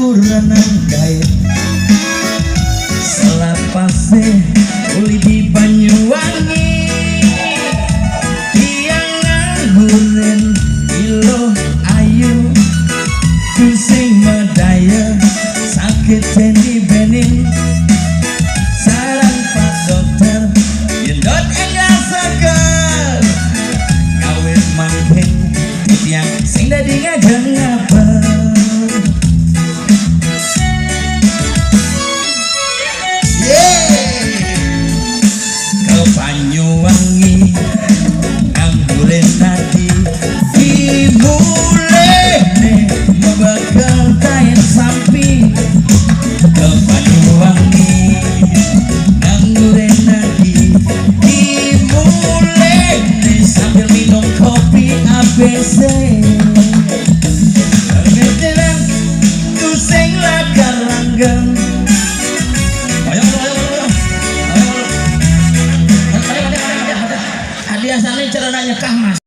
nganggur renang kait selapase uli di Banyuwangi yang nganggurin ilo ayu kusing medaya sakit tendi bening saran pak dokter yendot enggak seger kawin mangking yang sing dadi ngajeng apa ke Banyuwangi nganggurin tadi dimulai membekal kain sapi ke Banyuwangi nganggurin tadi dimulai sambil minum kopi ABC ngejelang kusing lagar langgeng biasanya celananya kah mas